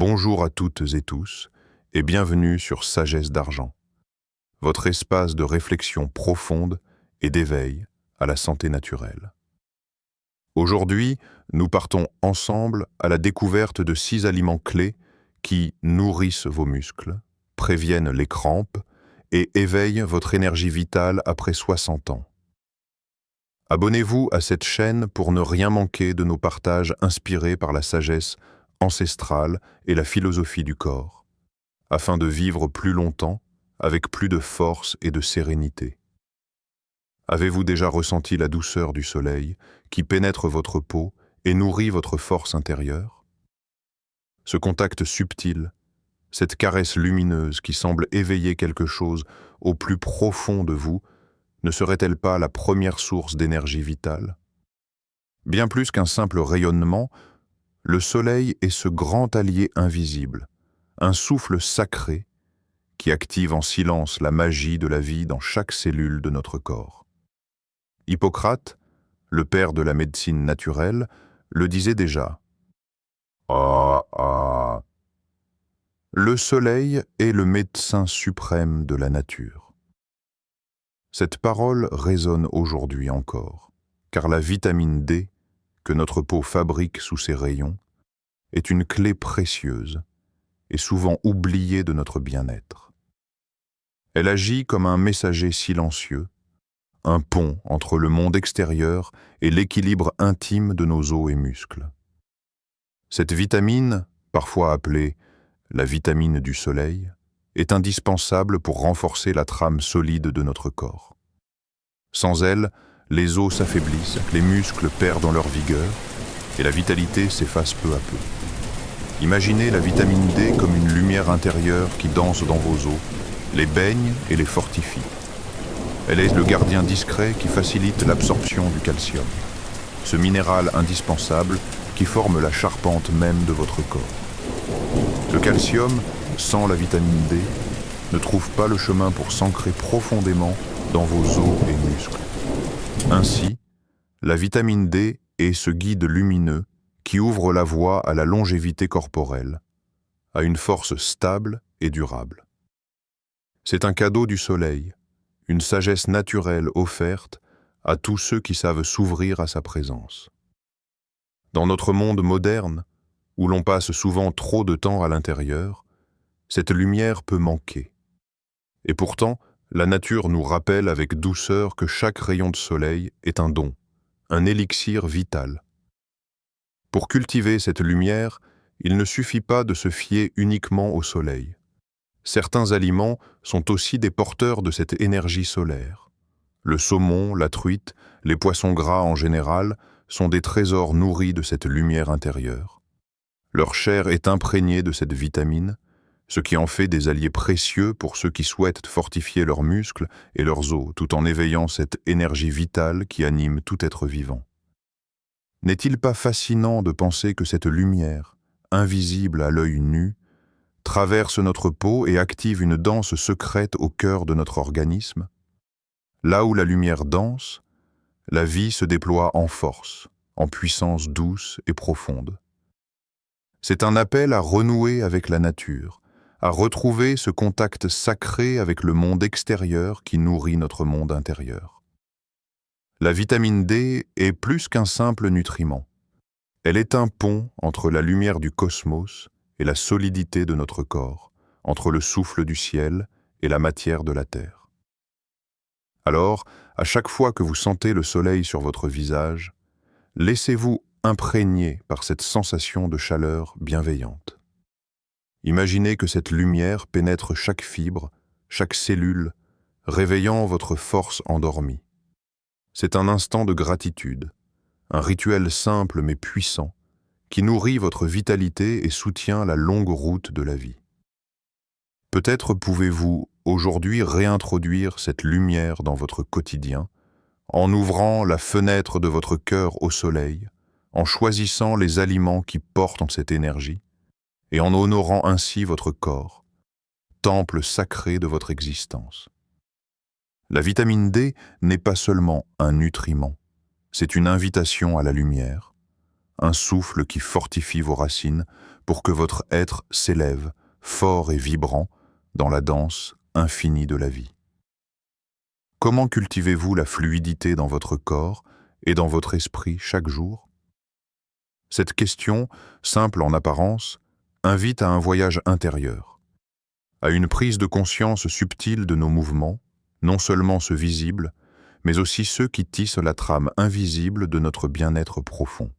Bonjour à toutes et tous, et bienvenue sur Sagesse d'Argent, votre espace de réflexion profonde et d'éveil à la santé naturelle. Aujourd'hui, nous partons ensemble à la découverte de 6 aliments clés qui nourrissent vos muscles, préviennent les crampes et éveillent votre énergie vitale après 60 ans. Abonnez-vous à cette chaîne pour ne rien manquer de nos partages inspirés par la sagesse ancestrale et la philosophie du corps, afin de vivre plus longtemps, avec plus de force et de sérénité. Avez-vous déjà ressenti la douceur du soleil qui pénètre votre peau et nourrit votre force intérieure? Ce contact subtil, cette caresse lumineuse qui semble éveiller quelque chose au plus profond de vous, ne serait-elle pas la première source d'énergie vitale? Bien plus qu'un simple rayonnement, le soleil est ce grand allié invisible, un souffle sacré qui active en silence la magie de la vie dans chaque cellule de notre corps. Hippocrate, le père de la médecine naturelle, le disait déjà. Ah, ah. Le soleil est le médecin suprême de la nature. Cette parole résonne aujourd'hui encore, car la vitamine D, que notre peau fabrique sous ses rayons, est une clé précieuse et souvent oubliée de notre bien-être. Elle agit comme un messager silencieux, un pont entre le monde extérieur et l'équilibre intime de nos os et muscles. Cette vitamine, parfois appelée la vitamine du soleil, est indispensable pour renforcer la trame solide de notre corps. Sans elle, les os s'affaiblissent, les muscles perdent en leur vigueur et la vitalité s'efface peu à peu. Imaginez la vitamine D comme une lumière intérieure qui danse dans vos os, les baigne et les fortifie. Elle est le gardien discret qui facilite l'absorption du calcium, ce minéral indispensable qui forme la charpente même de votre corps. Le calcium, sans la vitamine D, ne trouve pas le chemin pour s'ancrer profondément dans vos os et muscles. Ainsi, la vitamine D est ce guide lumineux qui ouvre la voie à la longévité corporelle, à une force stable et durable. C'est un cadeau du soleil, une sagesse naturelle offerte à tous ceux qui savent s'ouvrir à sa présence. Dans notre monde moderne, où l'on passe souvent trop de temps à l'intérieur, cette lumière peut manquer. Et pourtant, la nature nous rappelle avec douceur que chaque rayon de soleil est un don, un élixir vital. Pour cultiver cette lumière, il ne suffit pas de se fier uniquement au soleil. Certains aliments sont aussi des porteurs de cette énergie solaire. Le saumon, la truite, les poissons gras en général sont des trésors nourris de cette lumière intérieure. Leur chair est imprégnée de cette vitamine, ce qui en fait des alliés précieux pour ceux qui souhaitent fortifier leurs muscles et leurs os tout en éveillant cette énergie vitale qui anime tout être vivant. N'est-il pas fascinant de penser que cette lumière, invisible à l'œil nu, traverse notre peau et active une danse secrète au cœur de notre organisme? Là où la lumière danse, la vie se déploie en force, en puissance douce et profonde. C'est un appel à renouer avec la nature, à retrouver ce contact sacré avec le monde extérieur qui nourrit notre monde intérieur. La vitamine D est plus qu'un simple nutriment. Elle est un pont entre la lumière du cosmos et la solidité de notre corps, entre le souffle du ciel et la matière de la terre. Alors, à chaque fois que vous sentez le soleil sur votre visage, laissez-vous imprégner par cette sensation de chaleur bienveillante. Imaginez que cette lumière pénètre chaque fibre, chaque cellule, réveillant votre force endormie. C'est un instant de gratitude, un rituel simple mais puissant, qui nourrit votre vitalité et soutient la longue route de la vie. Peut-être pouvez-vous aujourd'hui réintroduire cette lumière dans votre quotidien, en ouvrant la fenêtre de votre cœur au soleil, en choisissant les aliments qui portent cette énergie, et en honorant ainsi votre corps, temple sacré de votre existence. La vitamine D n'est pas seulement un nutriment, c'est une invitation à la lumière, un souffle qui fortifie vos racines pour que votre être s'élève, fort et vibrant, dans la danse infinie de la vie. Comment cultivez-vous la fluidité dans votre corps et dans votre esprit chaque jour? Cette question, simple en apparence, invite à un voyage intérieur, à une prise de conscience subtile de nos mouvements, non seulement ceux visibles, mais aussi ceux qui tissent la trame invisible de notre bien-être profond.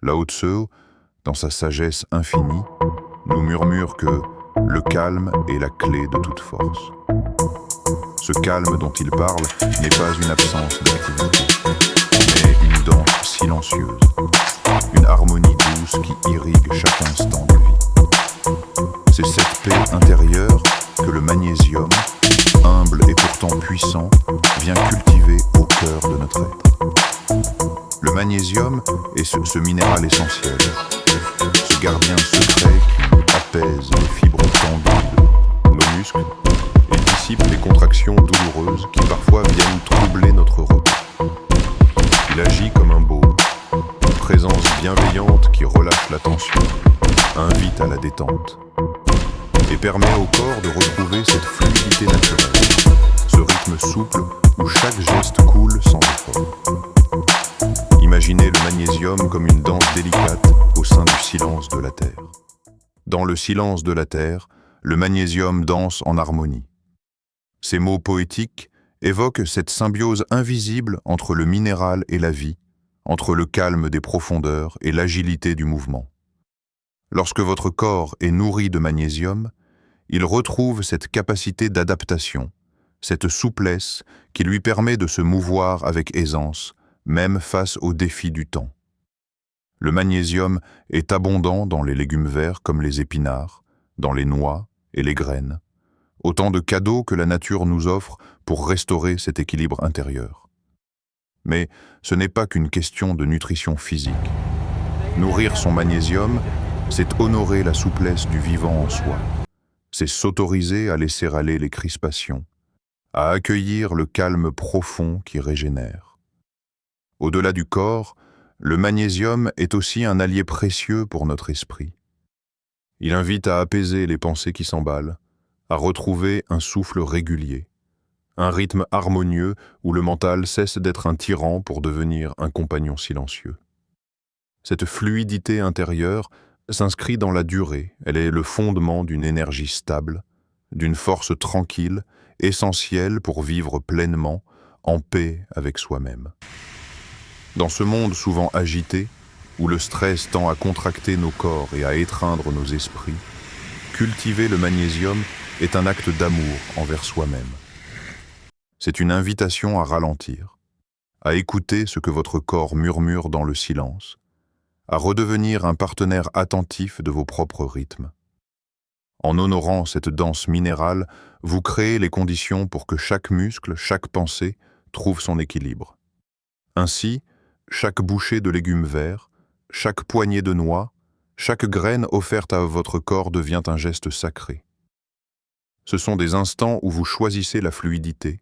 Lao Tzu, dans sa sagesse infinie, nous murmure que le calme est la clé de toute force. Ce calme dont il parle n'est pas une absence d'activité, mais une danse silencieuse, une harmonie douce qui irrigue chaque instant de vie. C'est cette paix intérieure que le magnésium, humble et pourtant puissant, vient cultiver au cœur de notre être. Le magnésium est ce minéral essentiel, ce gardien secret qui apaise les fibres tendues de nos muscles et dissipe les contractions douloureuses qui parfois viennent troubler notre repos. Il agit comme un baume, une présence bienveillante qui relâche la tension, invite à la détente et permet au corps de retrouver cette fluidité naturelle, ce rythme souple où chaque geste coule sans effort. Imaginez le magnésium comme une danse délicate au sein du silence de la Terre. Dans le silence de la Terre, le magnésium danse en harmonie. Ces mots poétiques évoquent cette symbiose invisible entre le minéral et la vie, entre le calme des profondeurs et l'agilité du mouvement. Lorsque votre corps est nourri de magnésium, il retrouve cette capacité d'adaptation, cette souplesse qui lui permet de se mouvoir avec aisance, même face aux défis du temps. Le magnésium est abondant dans les légumes verts comme les épinards, dans les noix et les graines, autant de cadeaux que la nature nous offre pour restaurer cet équilibre intérieur. Mais ce n'est pas qu'une question de nutrition physique. Nourrir son magnésium, c'est honorer la souplesse du vivant en soi. C'est s'autoriser à laisser aller les crispations, à accueillir le calme profond qui régénère. Au-delà du corps, le magnésium est aussi un allié précieux pour notre esprit. Il invite à apaiser les pensées qui s'emballent, à retrouver un souffle régulier, un rythme harmonieux où le mental cesse d'être un tyran pour devenir un compagnon silencieux. Cette fluidité intérieure s'inscrit dans la durée, elle est le fondement d'une énergie stable, d'une force tranquille, essentielle pour vivre pleinement, en paix avec soi-même. Dans ce monde souvent agité, où le stress tend à contracter nos corps et à étreindre nos esprits, cultiver le magnésium est un acte d'amour envers soi-même. C'est une invitation à ralentir, à écouter ce que votre corps murmure dans le silence, à redevenir un partenaire attentif de vos propres rythmes. En honorant cette danse minérale, vous créez les conditions pour que chaque muscle, chaque pensée, trouve son équilibre. Ainsi, chaque bouchée de légumes verts, chaque poignée de noix, chaque graine offerte à votre corps devient un geste sacré. Ce sont des instants où vous choisissez la fluidité,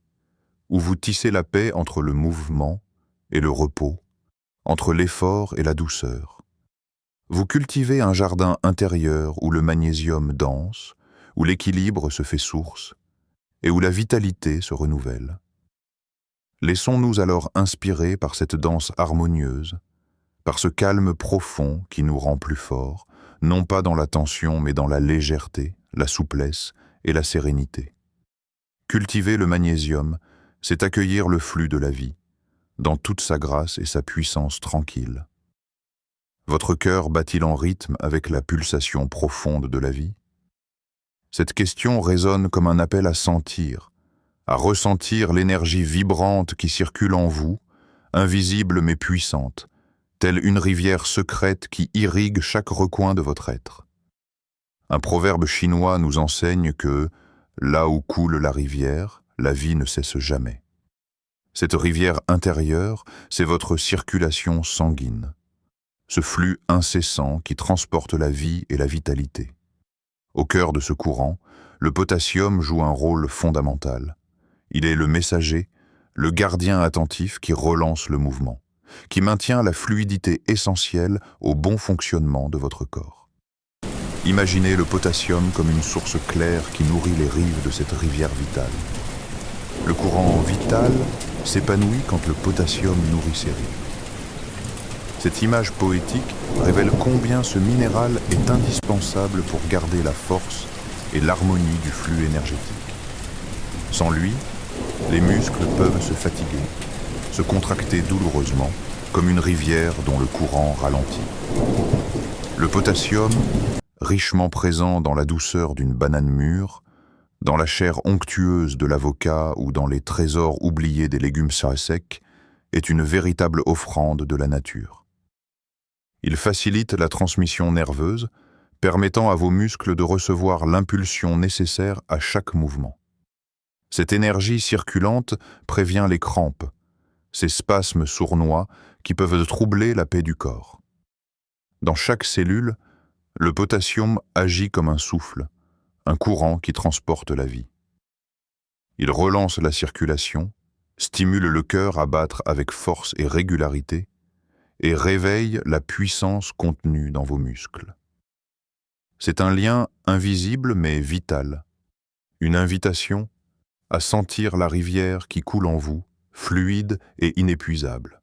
où vous tissez la paix entre le mouvement et le repos, entre l'effort et la douceur. Vous cultivez un jardin intérieur où le magnésium danse, où l'équilibre se fait source et où la vitalité se renouvelle. Laissons-nous alors inspirer par cette danse harmonieuse, par ce calme profond qui nous rend plus forts, non pas dans la tension mais dans la légèreté, la souplesse et la sérénité. Cultiver le magnésium, c'est accueillir le flux de la vie, dans toute sa grâce et sa puissance tranquille. Votre cœur bat-il en rythme avec la pulsation profonde de la vie? Cette question résonne comme un appel à sentir, à ressentir l'énergie vibrante qui circule en vous, invisible mais puissante, telle une rivière secrète qui irrigue chaque recoin de votre être. Un proverbe chinois nous enseigne que, là où coule la rivière, la vie ne cesse jamais. Cette rivière intérieure, c'est votre circulation sanguine, ce flux incessant qui transporte la vie et la vitalité. Au cœur de ce courant, le potassium joue un rôle fondamental. Il est le messager, le gardien attentif qui relance le mouvement. qui maintient la fluidité essentielle au bon fonctionnement de votre corps. Imaginez le potassium comme une source claire qui nourrit les rives de cette rivière vitale. Le courant vital s'épanouit quand le potassium nourrit ses rives. Cette image poétique révèle combien ce minéral est indispensable pour garder la force et l'harmonie du flux énergétique. Sans lui, les muscles peuvent se fatiguer, se contracter douloureusement, comme une rivière dont le courant ralentit. Le potassium, richement présent dans la douceur d'une banane mûre, dans la chair onctueuse de l'avocat ou dans les trésors oubliés des légumes secs, est une véritable offrande de la nature. Il facilite la transmission nerveuse, permettant à vos muscles de recevoir l'impulsion nécessaire à chaque mouvement. Cette énergie circulante prévient les crampes, ces spasmes sournois qui peuvent troubler la paix du corps. Dans chaque cellule, le potassium agit comme un souffle, un courant qui transporte la vie. Il relance la circulation, stimule le cœur à battre avec force et régularité, et réveille la puissance contenue dans vos muscles. C'est un lien invisible mais vital, une invitation à sentir la rivière qui coule en vous, fluide et inépuisable.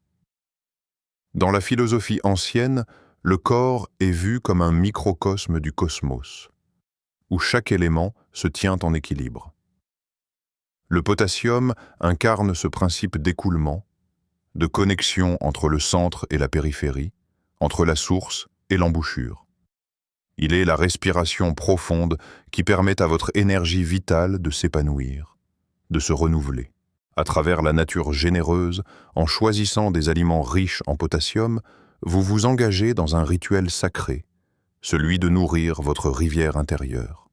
Dans la philosophie ancienne, le corps est vu comme un microcosme du cosmos, où chaque élément se tient en équilibre. Le potassium incarne ce principe d'écoulement, de connexion entre le centre et la périphérie, entre la source et l'embouchure. Il est la respiration profonde qui permet à votre énergie vitale de s'épanouir, de se renouveler. À travers la nature généreuse, en choisissant des aliments riches en potassium, vous vous engagez dans un rituel sacré, celui de nourrir votre rivière intérieure.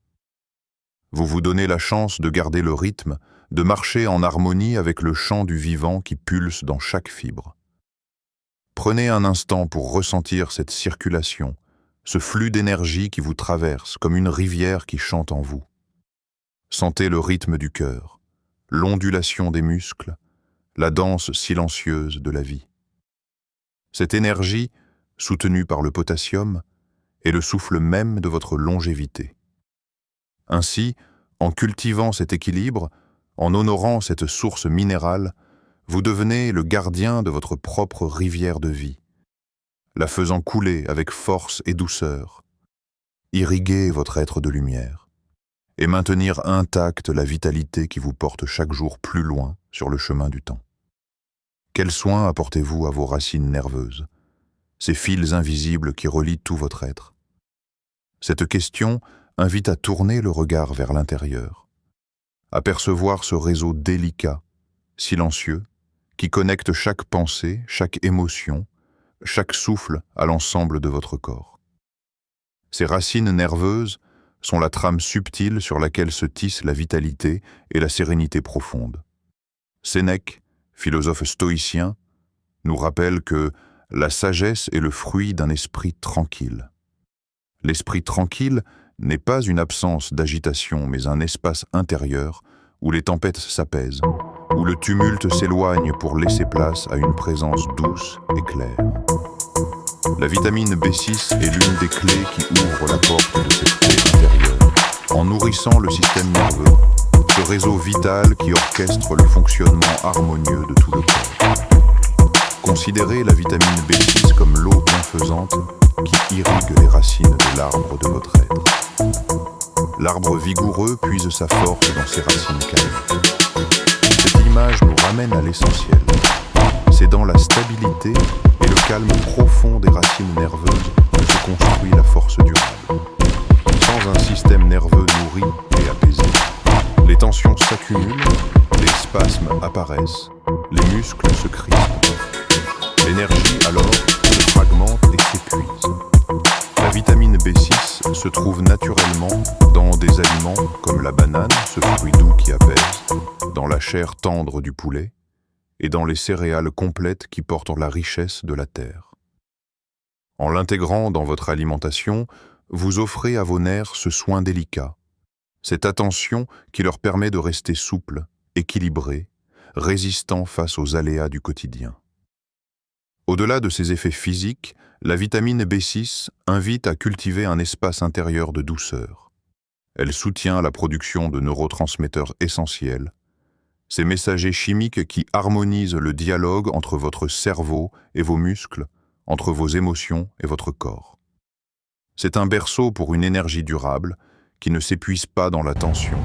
Vous vous donnez la chance de garder le rythme, de marcher en harmonie avec le chant du vivant qui pulse dans chaque fibre. Prenez un instant pour ressentir cette circulation, ce flux d'énergie qui vous traverse comme une rivière qui chante en vous. Sentez le rythme du cœur, l'ondulation des muscles, la danse silencieuse de la vie. Cette énergie, soutenue par le potassium, est le souffle même de votre longévité. Ainsi, en cultivant cet équilibre, en honorant cette source minérale, vous devenez le gardien de votre propre rivière de vie, la faisant couler avec force et douceur, irriguer votre être de lumière, et maintenir intacte la vitalité qui vous porte chaque jour plus loin sur le chemin du temps. Quels soins apportez-vous à vos racines nerveuses, ces fils invisibles qui relient tout votre être? Cette question invite à tourner le regard vers l'intérieur, à percevoir ce réseau délicat, silencieux, qui connecte chaque pensée, chaque émotion, chaque souffle à l'ensemble de votre corps. Ces racines nerveuses sont la trame subtile sur laquelle se tissent la vitalité et la sérénité profonde. Sénèque, philosophe stoïcien, nous rappelle que la sagesse est le fruit d'un esprit tranquille. L'esprit tranquille n'est pas une absence d'agitation, mais un espace intérieur où les tempêtes s'apaisent, où le tumulte s'éloigne pour laisser place à une présence douce et claire. La vitamine B6 est l'une des clés qui ouvre la porte de cette paix intérieure, en nourrissant le système nerveux, ce réseau vital qui orchestre le fonctionnement harmonieux de tout le corps. Considérez la vitamine B6 comme l'eau bienfaisante qui irrigue les racines de l'arbre de votre être. L'arbre vigoureux puise sa force dans ses racines calmes. Cette image nous ramène à l'essentiel. C'est dans la stabilité et le calme profond des racines nerveuses que se construit la force durable. Sans un système nerveux nourri et apaisé, les tensions s'accumulent, les spasmes apparaissent, les muscles se crispent. L'énergie alors se fragmente et s'épuise. La vitamine B6 se trouve naturellement dans des aliments comme la banane, ce fruit doux qui apaise, dans la chair tendre du poulet et dans les céréales complètes qui portent la richesse de la terre. En l'intégrant dans votre alimentation, vous offrez à vos nerfs ce soin délicat, cette attention qui leur permet de rester souples, équilibrés, résistants face aux aléas du quotidien. Au-delà de ses effets physiques, la vitamine B6 invite à cultiver un espace intérieur de douceur. Elle soutient la production de neurotransmetteurs essentiels, ces messagers chimiques qui harmonisent le dialogue entre votre cerveau et vos muscles, entre vos émotions et votre corps. C'est un berceau pour une énergie durable qui ne s'épuise pas dans la tension,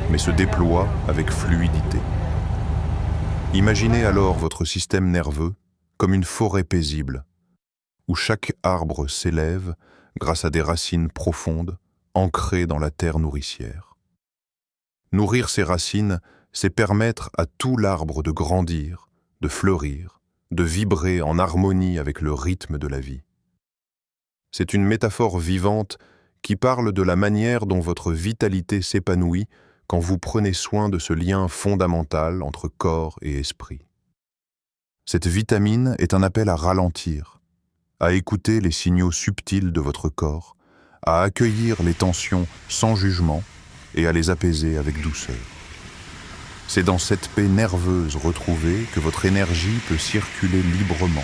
mais se déploie avec fluidité. Imaginez alors votre système nerveux comme une forêt paisible, où chaque arbre s'élève grâce à des racines profondes, ancrées dans la terre nourricière. Nourrir ces racines, c'est permettre à tout l'arbre de grandir, de fleurir, de vibrer en harmonie avec le rythme de la vie. C'est une métaphore vivante qui parle de la manière dont votre vitalité s'épanouit quand vous prenez soin de ce lien fondamental entre corps et esprit. Cette vitamine est un appel à ralentir, à écouter les signaux subtils de votre corps, à accueillir les tensions sans jugement et à les apaiser avec douceur. C'est dans cette paix nerveuse retrouvée que votre énergie peut circuler librement,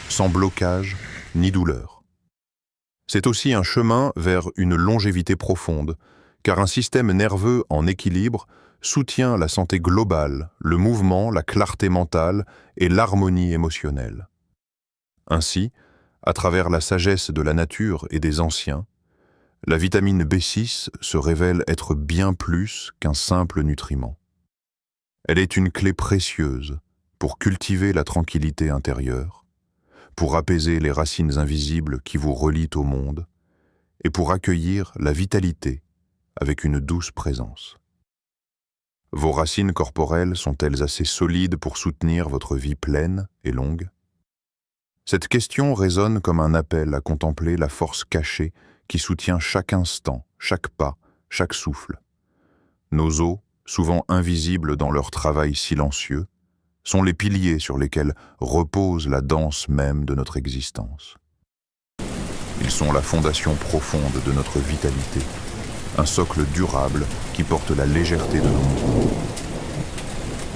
sans blocage ni douleur. C'est aussi un chemin vers une longévité profonde, car un système nerveux en équilibre soutient la santé globale, le mouvement, la clarté mentale et l'harmonie émotionnelle. Ainsi, à travers la sagesse de la nature et des anciens, la vitamine B6 se révèle être bien plus qu'un simple nutriment. Elle est une clé précieuse pour cultiver la tranquillité intérieure, pour apaiser les racines invisibles qui vous relient au monde et pour accueillir la vitalité avec une douce présence. Vos racines corporelles sont-elles assez solides pour soutenir votre vie pleine et longue? Cette question résonne comme un appel à contempler la force cachée qui soutient chaque instant, chaque pas, chaque souffle. Nos os, souvent invisibles dans leur travail silencieux, sont les piliers sur lesquels repose la danse même de notre existence. Ils sont la fondation profonde de notre vitalité, un socle durable qui porte la légèreté de nos mouvements.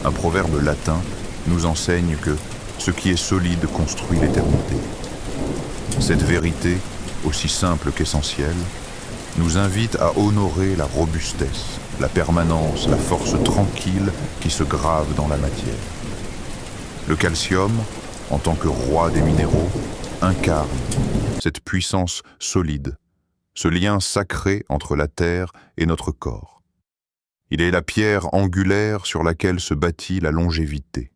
Un proverbe latin nous enseigne que ce qui est solide construit l'éternité. Cette vérité, aussi simple qu'essentielle, nous invite à honorer la robustesse, la permanence, la force tranquille qui se grave dans la matière. Le calcium, en tant que roi des minéraux, incarne cette puissance solide, ce lien sacré entre la terre et notre corps. Il est la pierre angulaire sur laquelle se bâtit la longévité.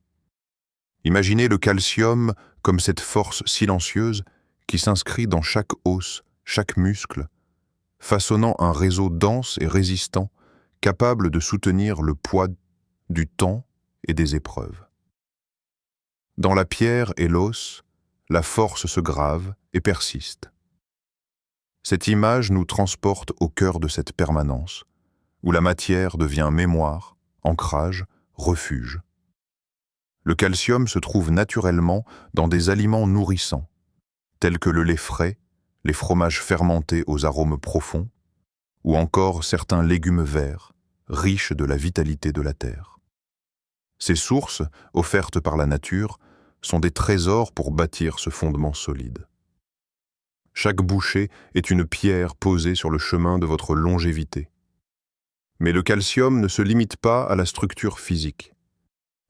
Imaginez le calcium comme cette force silencieuse qui s'inscrit dans chaque os, chaque muscle, façonnant un réseau dense et résistant, capable de soutenir le poids du temps et des épreuves. Dans la pierre et l'os, la force se grave et persiste. Cette image nous transporte au cœur de cette permanence, où la matière devient mémoire, ancrage, refuge. Le calcium se trouve naturellement dans des aliments nourrissants, tels que le lait frais, les fromages fermentés aux arômes profonds, ou encore certains légumes verts, riches de la vitalité de la terre. Ces sources, offertes par la nature, sont des trésors pour bâtir ce fondement solide. Chaque bouchée est une pierre posée sur le chemin de votre longévité. Mais le calcium ne se limite pas à la structure physique.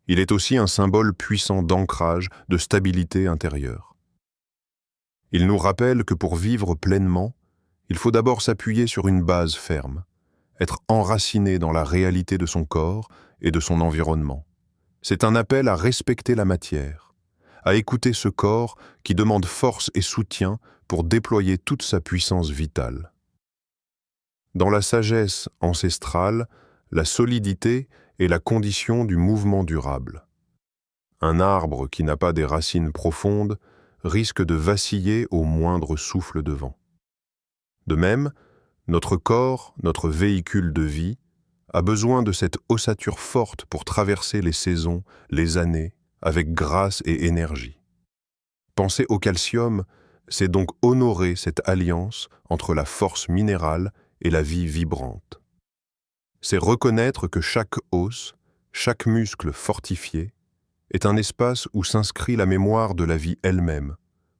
Il est aussi un symbole puissant d'ancrage, de stabilité intérieure. Il nous rappelle que pour vivre pleinement, il faut d'abord s'appuyer sur une base ferme, être enraciné dans la réalité de son corps et de son environnement. C'est un appel à respecter la matière, à écouter ce corps qui demande force et soutien pour déployer toute sa puissance vitale. Dans la sagesse ancestrale, la solidité est la condition du mouvement durable. Un arbre qui n'a pas des racines profondes risque de vaciller au moindre souffle de vent. De même, notre corps, notre véhicule de vie, a besoin de cette ossature forte pour traverser les saisons, les années, avec grâce et énergie. Penser au calcium, c'est donc honorer cette alliance entre la force minérale et la vie vibrante. C'est reconnaître que chaque os, chaque muscle fortifié est un espace où s'inscrit la mémoire de la vie elle-même,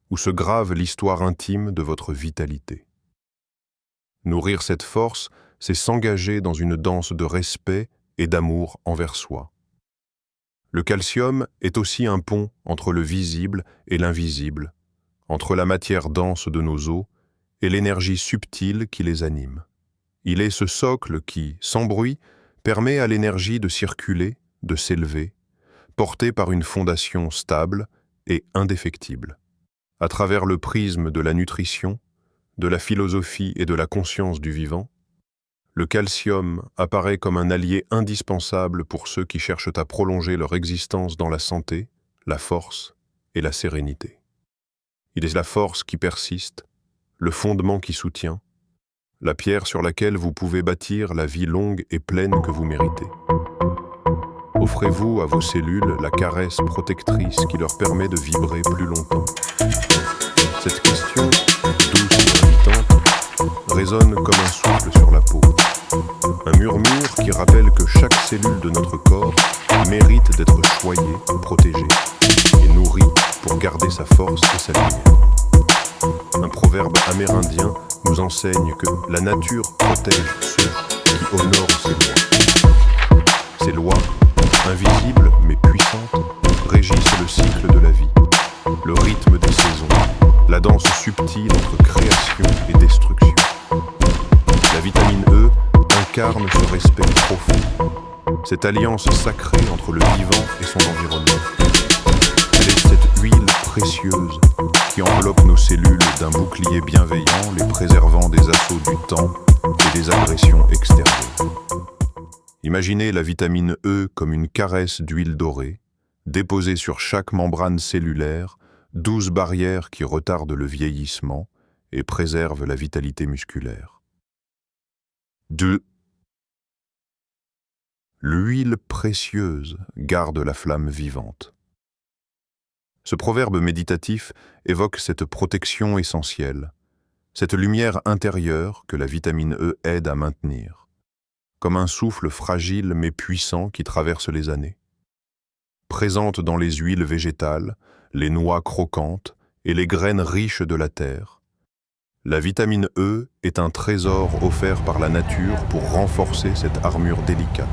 où se grave l'histoire intime de votre vitalité. Nourrir cette force, c'est s'engager dans une danse de respect et d'amour envers soi. Le calcium est aussi un pont entre le visible et l'invisible, entre la matière dense de nos os et l'énergie subtile qui les anime. Il est ce socle qui, sans bruit, permet à l'énergie de circuler, de s'élever, portée par une fondation stable et indéfectible. À travers le prisme de la nutrition, de la philosophie et de la conscience du vivant, le calcium apparaît comme un allié indispensable pour ceux qui cherchent à prolonger leur existence dans la santé, la force et la sérénité. Il est la force qui persiste, le fondement qui soutient, la pierre sur laquelle vous pouvez bâtir la vie longue et pleine que vous méritez. Offrez-vous à vos cellules la caresse protectrice qui leur permet de vibrer plus longtemps. Cette question, douce et invitante, résonne comme un souffle sur la peau. Un murmure qui rappelle que chaque cellule de notre corps mérite d'être choyée, protégée et nourrie pour garder sa force et sa lumière. Un proverbe amérindien nous enseigne que la nature protège ceux qui honorent ses lois. Ces lois, invisibles mais puissantes, régissent le cycle de la vie, le rythme des saisons, la danse subtile entre création et destruction. La vitamine E incarne ce respect profond, cette alliance sacrée entre le vivant et son environnement. Elle est cette huile précieuse qui enveloppe nos cellules d'un bouclier bienveillant, les préservant des assauts du temps et des agressions extérieures. Imaginez la vitamine E comme une caresse d'huile dorée, déposée sur chaque membrane cellulaire, 12 barrières qui retardent le vieillissement et préservent la vitalité musculaire. 2. L'huile précieuse garde la flamme vivante. Ce proverbe méditatif évoque cette protection essentielle, cette lumière intérieure que la vitamine E aide à maintenir, comme un souffle fragile mais puissant qui traverse les années. Présente dans les huiles végétales, les noix croquantes et les graines riches de la terre, la vitamine E est un trésor offert par la nature pour renforcer cette armure délicate.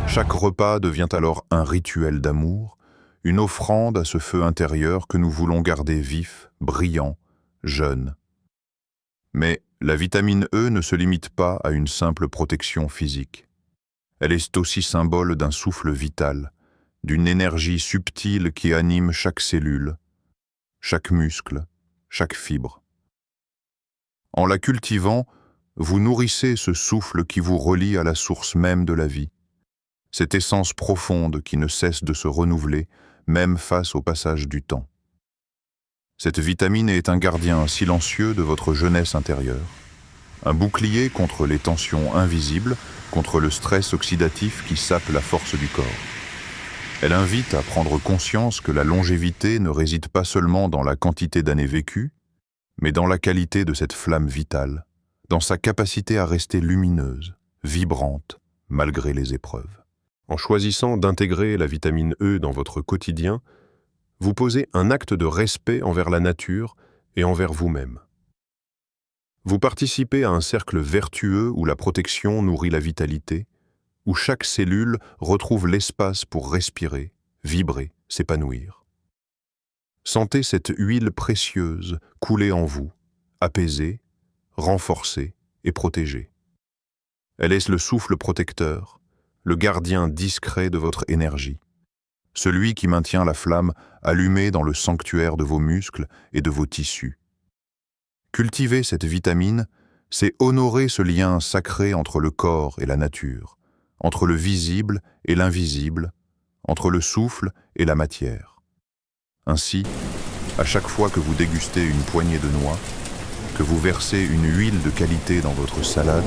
Chaque repas devient alors un rituel d'amour, une offrande à ce feu intérieur que nous voulons garder vif, brillant, jeune. Mais la vitamine E ne se limite pas à une simple protection physique. Elle est aussi symbole d'un souffle vital, d'une énergie subtile qui anime chaque cellule, chaque muscle, chaque fibre. En la cultivant, vous nourrissez ce souffle qui vous relie à la source même de la vie, cette essence profonde qui ne cesse de se renouveler, même face au passage du temps. Cette vitamine est un gardien silencieux de votre jeunesse intérieure, un bouclier contre les tensions invisibles, contre le stress oxydatif qui sape la force du corps. Elle invite à prendre conscience que la longévité ne réside pas seulement dans la quantité d'années vécues, mais dans la qualité de cette flamme vitale, dans sa capacité à rester lumineuse, vibrante, malgré les épreuves. En choisissant d'intégrer la vitamine E dans votre quotidien, vous posez un acte de respect envers la nature et envers vous-même. Vous participez à un cercle vertueux où la protection nourrit la vitalité, où chaque cellule retrouve l'espace pour respirer, vibrer, s'épanouir. Sentez cette huile précieuse couler en vous, apaisée, renforcée et protégée. Elle est le souffle protecteur, le gardien discret de votre énergie, celui qui maintient la flamme allumée dans le sanctuaire de vos muscles et de vos tissus. Cultiver cette vitamine, c'est honorer ce lien sacré entre le corps et la nature, entre le visible et l'invisible, entre le souffle et la matière. Ainsi, à chaque fois que vous dégustez une poignée de noix, que vous versez une huile de qualité dans votre salade,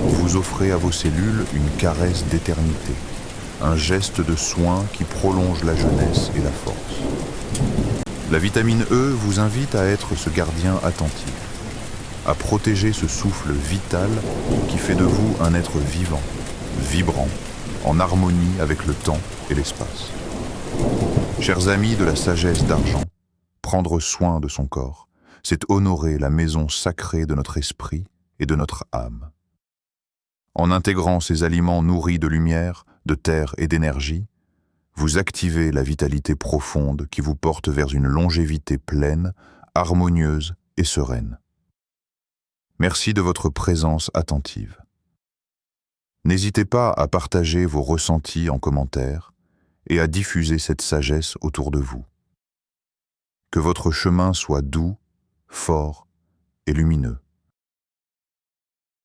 vous offrez à vos cellules une caresse d'éternité, un geste de soin qui prolonge la jeunesse et la force. La vitamine E vous invite à être ce gardien attentif, à protéger ce souffle vital qui fait de vous un être vivant, vibrant, en harmonie avec le temps et l'espace. Chers amis de la sagesse d'argent, prendre soin de son corps, c'est honorer la maison sacrée de notre esprit et de notre âme. En intégrant ces aliments nourris de lumière, de terre et d'énergie, vous activez la vitalité profonde qui vous porte vers une longévité pleine, harmonieuse et sereine. Merci de votre présence attentive. N'hésitez pas à partager vos ressentis en commentaire et à diffuser cette sagesse autour de vous. Que votre chemin soit doux, fort et lumineux.